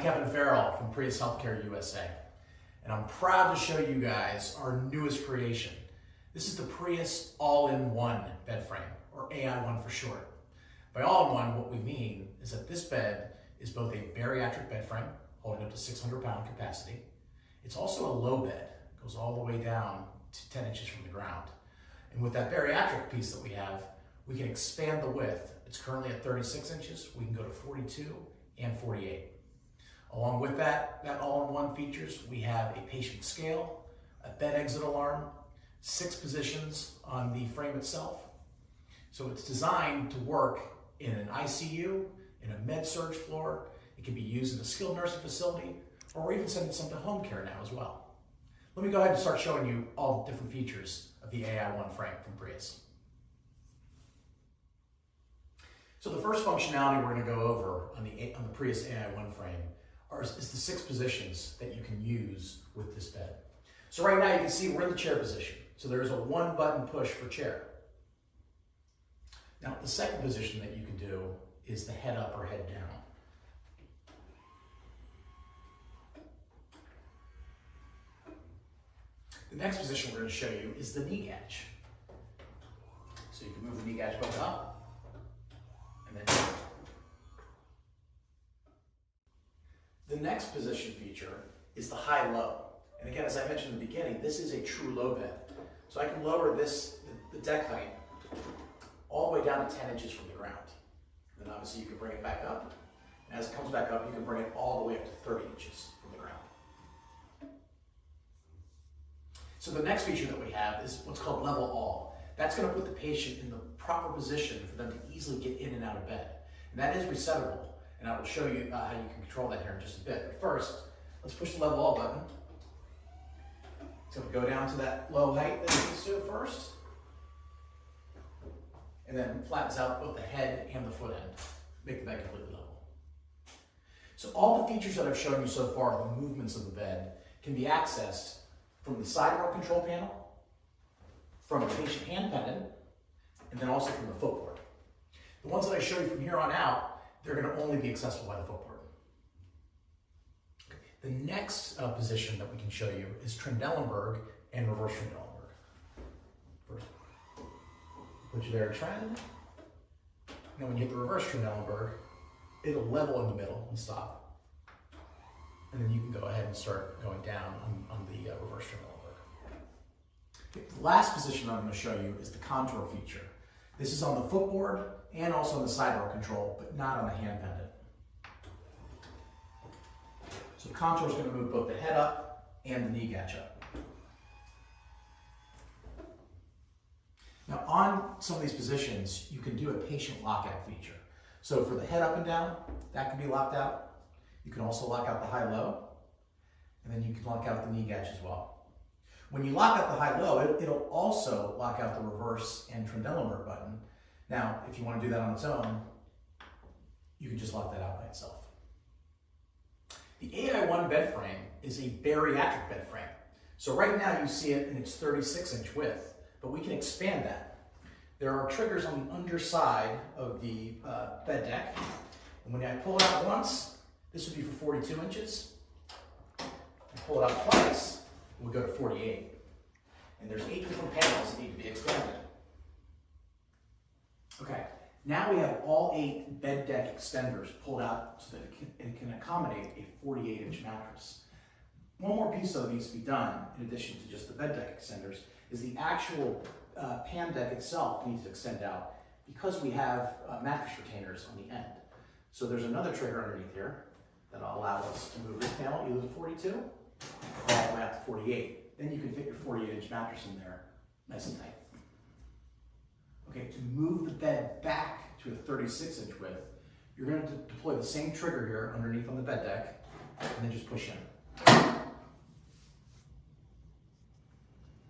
I'm Kevin Farrell from Prius Healthcare USA, and I'm proud to show you guys our newest creation. This is the Prius All-in-One bed frame, or AI1 for short. By all-in-one, what we mean is that this bed is both a bariatric bed frame, holding up to 600-pound capacity. It's also a low bed, it goes all the way down to 10 inches from the ground. And with that bariatric piece that we have, we can expand the width. It's currently at 36 inches. We can go to 42 and 48. Along with that all-in-one features, we have a patient scale, a bed exit alarm, 6 positions on the frame itself. So it's designed to work in an ICU, in a med-surg floor. It can be used in a skilled nursing facility, or we're even sending some to home care now as well. Let me go ahead and start showing you all the different features of the AI1 frame from Prius. So the first functionality we're going to go over on the Prius AI1 frame is the 6 positions that you can use with this bed. So right now you can see we're in the chair position. So there's a 1-button push for chair. Now the second position that you can do is the head up or head down. The next position we're going to show you is the knee gauge. So you can move the knee gauge both up and then down. The next position feature is the high-low. And again, as I mentioned in the beginning, this is a true low bed. So I can lower the deck height all the way down to 10 inches from the ground. Then obviously you can bring it back up. And as it comes back up, you can bring it all the way up to 30 inches from the ground. So the next feature that we have is what's called level all. That's going to put the patient in the proper position for them to easily get in and out of bed. And that is resettable. And I will show you how you can control that here in just a bit. But first, let's push the level all button. So we go down to that low height that it needs to first. And then flattens out both the head and the foot end. Make the bed completely level. So all the features that I've shown you so far, the movements of the bed, can be accessed from the side remote control panel, from a patient hand pendant, and then also from the footboard. The ones that I show you from here on out, they're going to only be accessible by the footboard. The next position that we can show you is Trendelenburg and reverse Trendelenburg. First, put you there, trend. Then when you hit the reverse Trendelenburg, it'll level in the middle and stop. And then you can go ahead and start going down on the reverse Trendelenburg. The last position I'm going to show you is the contour feature. This is on the footboard and also on the side remote control, but not on the hand pendant. So contour is going to move both the head up and the knee gauge up. Now on some of these positions, you can do a patient lockout feature. So for the head up and down, that can be locked out. You can also lock out the high-low, and then you can lock out the knee gauge as well. When you lock out the high-low, it'll also lock out the reverse and Trendelenburg button. Now, if you want to do that on its own, you can just lock that out by itself. The AI1 bed frame is a bariatric bed frame. So right now you see it in its 36-inch width, but we can expand that. There are triggers on the underside of the bed deck, and when I pull it out once, this would be for 42 inches. I pull it out twice, we'll go to 48. And there's 8 different panels that need to be expanded. Okay, now we have all 8 bed deck extenders pulled out so that it can accommodate a 48-inch mattress. One more piece that needs to be done, in addition to just the bed deck extenders, is the actual pan deck itself needs to extend out because we have mattress retainers on the end. So there's another trigger underneath here that will allow us to move this panel either to 42 or all the way out to 48. Then you can fit your 48-inch mattress in there nice and tight. Okay, to move the bed back to a 36-inch width, you're going to deploy the same trigger here underneath on the bed deck, and then just push in.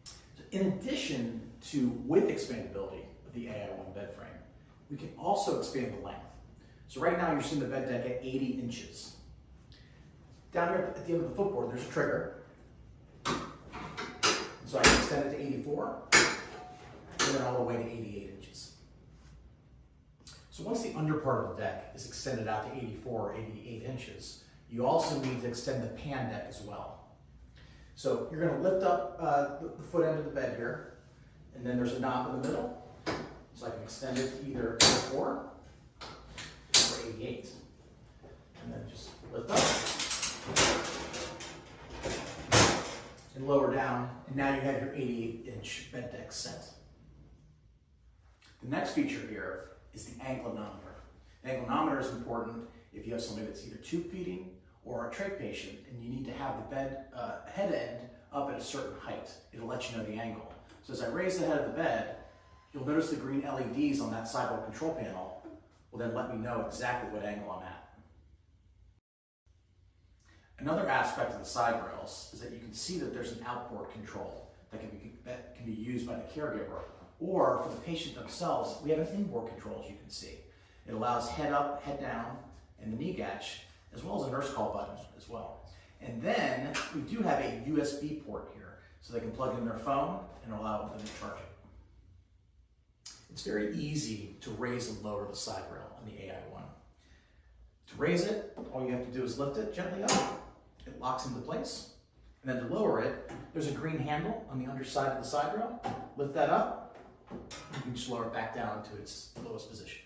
So in addition to width expandability of the AI1 bed frame, we can also expand the length. So right now you're seeing the bed deck at 80 inches. Down here at the end of the footboard, there's a trigger. So I can extend it to 84, and then all the way to 88 inches. So once the under part of the deck is extended out to 84 or 88 inches, You also need to extend the pan deck as well. So you're going to lift up the foot end of the bed here, and then there's a knob in the middle, so I can extend it to either 84 or 88. And then just lift up and lower down, and now you have your 88-inch bed deck set. The next feature here is the anklonometer. The anklonometer is important if you have somebody that's either tube feeding or a trach patient, and you need to have the bed head end up at a certain height. It'll let you know the angle. So as I raise the head of the bed, you'll notice the green LEDs on that sidewall control panel will then let me know exactly what angle I'm at. Another aspect of the side rails is that you can see that there's an outboard control that can be used by the caregiver, or for the patient themselves, we have an inboard control, as you can see. It allows head up, head down, and the knee catch, as well as a nurse call button as well. And then we do have a USB port here, so they can plug in their phone and allow them to charge it. It's very easy to raise and lower the side rail on the AI1. To raise it, all you have to do is lift it gently up. It locks into place. And then to lower it, there's a green handle on the underside of the side rail. Lift that up. You can just lower it back down to its lowest position.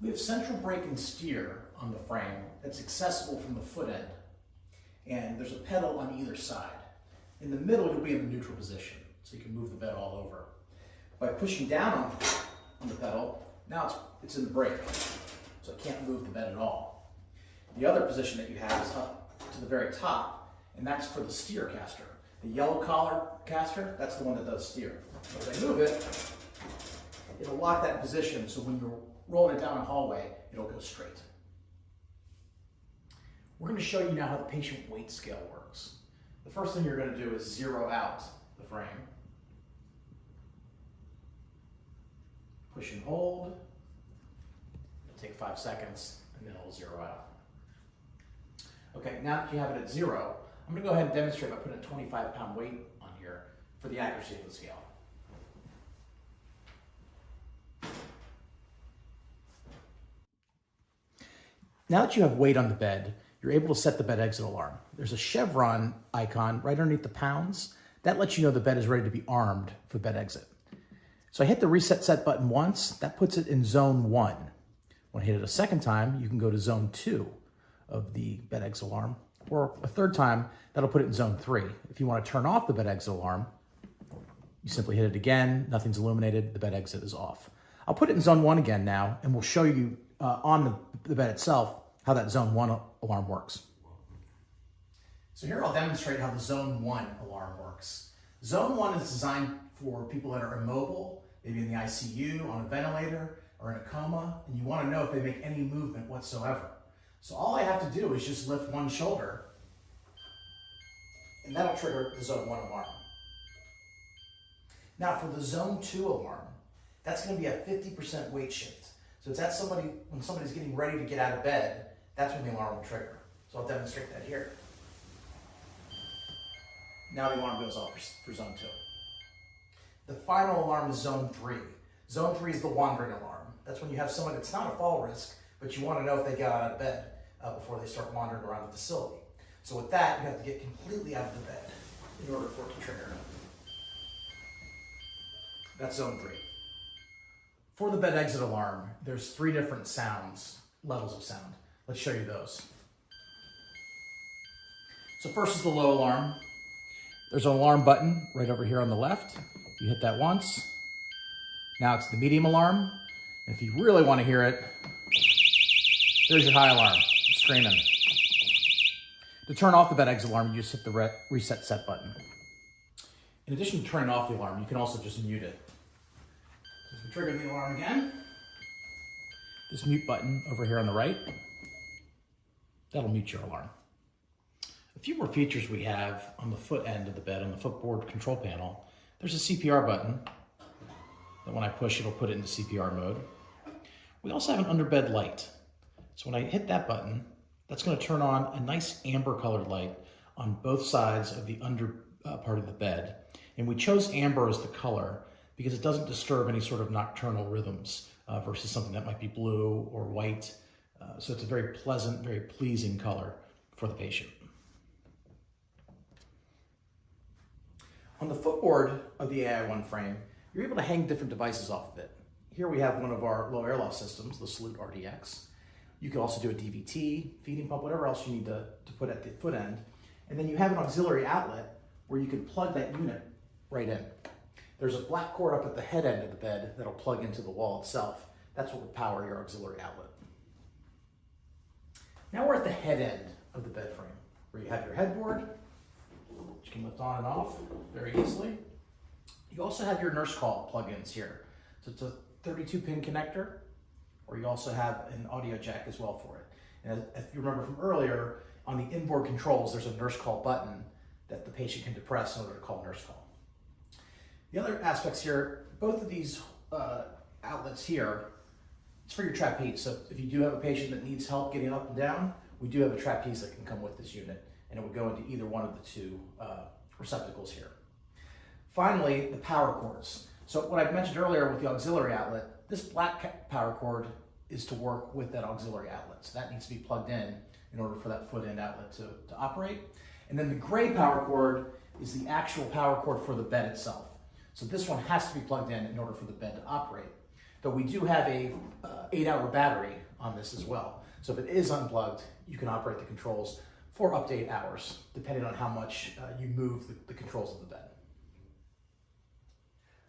We have central brake and steer on the frame that's accessible from the foot end. And there's a pedal on either side. In the middle, you'll be in the neutral position, so you can move the bed all over. By pushing down on the pedal, now it's in the brake, so it can't move the bed at all. The other position that you have is up to the very top, and that's for the steer caster. The yellow collar caster, that's the one that does steer. So as I move it, it'll lock that position, so when you're rolling it down a hallway, it'll go straight. We're going to show you now how the patient weight scale works. The first thing you're going to do is zero out the frame. Push and hold. It'll take 5 seconds, and then it'll zero out. Okay, now that you have it at 0, I'm going to go ahead and demonstrate by putting a 25-pound weight on here for the accuracy of the scale. Now that you have weight on the bed, you're able to set the bed exit alarm. There's a chevron icon right underneath the pounds. That lets you know the bed is ready to be armed for bed exit. So I hit the reset set button once, that puts it in zone 1. When I hit it a second time, you can go to zone 2 of the bed exit alarm, or a third time, that'll put it in zone 3. If you want to turn off the bed exit alarm, you simply hit it again, nothing's illuminated, the bed exit is off. I'll put it in zone 1 again now, and we'll show you on the bed itself how that zone 1 alarm works. So here I'll demonstrate how the zone 1 alarm works. Zone 1 is designed for people that are immobile, maybe in the ICU, on a ventilator, or in a coma, and you want to know if they make any movement whatsoever. So all I have to do is just lift one shoulder, and that'll trigger the zone 1 alarm. Now for the zone 2 alarm, that's going to be a 50% weight shift. So it's at when somebody's getting ready to get out of bed, that's when the alarm will trigger. So I'll demonstrate that here. Now the alarm goes off for zone 2. The final alarm is zone 3. Zone 3 is the wandering alarm. That's when you have someone that's not a fall risk, but you want to know if they got out of bed before they start wandering around the facility. So with that, you have to get completely out of the bed in order for it to trigger. That's zone 3. For the bed exit alarm, there's 3 different levels of sound. Let's show you those. So first is the low alarm. There's an alarm button right over here on the left. You hit that once. Now it's the medium alarm. And if you really want to hear it, there's your high alarm. It's screaming. To turn off the bed exit alarm, you just hit the reset set button. In addition to turning off the alarm, you can also just mute it. So if we trigger the alarm again, this mute button over here on the right, that'll mute your alarm. A few more features we have on the foot end of the bed, on the footboard control panel. There's a CPR button that when I push, it'll put it into CPR mode. We also have an underbed light. So when I hit that button, that's going to turn on a nice amber colored light on both sides of the under part of the bed. And we chose amber as the color because it doesn't disturb any sort of nocturnal rhythms versus something that might be blue or white. So it's a very pleasant, very pleasing color for the patient. On the footboard of the AI1 frame, you're able to hang different devices off of it. Here we have one of our low air loss systems, the Salute RDX. You can also do a DVT, feeding pump, whatever else you need to put at the foot end. And then you have an auxiliary outlet where you can plug that unit right in. There's a black cord up at the head end of the bed that'll plug into the wall itself. That's what will power your auxiliary outlet. Now we're at the head end of the bed frame, where you have your headboard, which you can lift on and off very easily. You also have your nurse call plugins here. So it's a 32-pin connector, or you also have an audio jack as well for it. And if you remember from earlier, on the inboard controls, there's a nurse call button that the patient can depress in order to call nurse call. The other aspects here, both of these outlets here, it's for your trapeze. So if you do have a patient that needs help getting up and down, we do have a trapeze that can come with this unit, and it would go into either one of the two receptacles here. Finally, the power cords. So what I mentioned earlier with the auxiliary outlet, this black power cord is to work with that auxiliary outlet. So that needs to be plugged in order for that foot end outlet to operate. And then the gray power cord is the actual power cord for the bed itself. So this one has to be plugged in order for the bed to operate. Though we do have a 8-hour battery on this as well. So if it is unplugged, you can operate the controls for up to 8 hours, depending on how much you move the controls of the bed.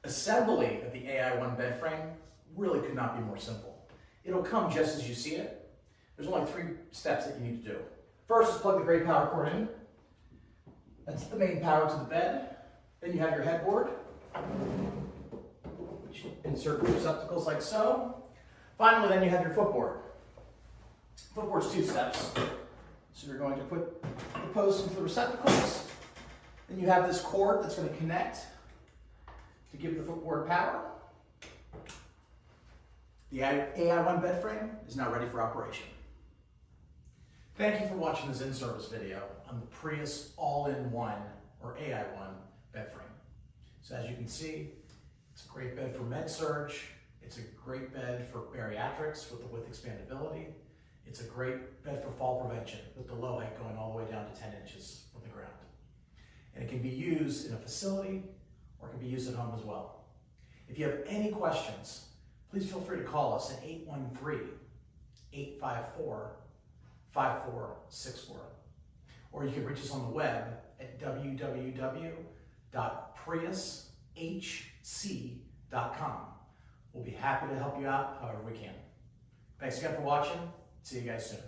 Assembly of the AI1 bed frame really could not be more simple. It'll come just as you see it. There's only 3 steps that you need to do. First is plug the gray power cord in. That's the main power to the bed. Then you have your headboard, which you insert receptacles like so. Finally, then you have your footboard. Footboard's 2 steps. So you're going to put the posts into the receptacles. Then you have this cord that's going to connect to give the footboard power. The AI1 bed frame is now ready for operation. Thank you for watching this in-service video on the Prius All-in-One or AI1 bed frame. So as you can see, it's a great bed for med-surg. It's a great bed for bariatrics with expandability. It's a great bed for fall prevention with the low height going all the way down to 10 inches from the ground. And it can be used in a facility or it can be used at home as well. If you have any questions, please feel free to call us at 813-854-5464. Or you can reach us on the web at www.priushc.com. We'll be happy to help you out however we can. Thanks again for watching. See you guys soon.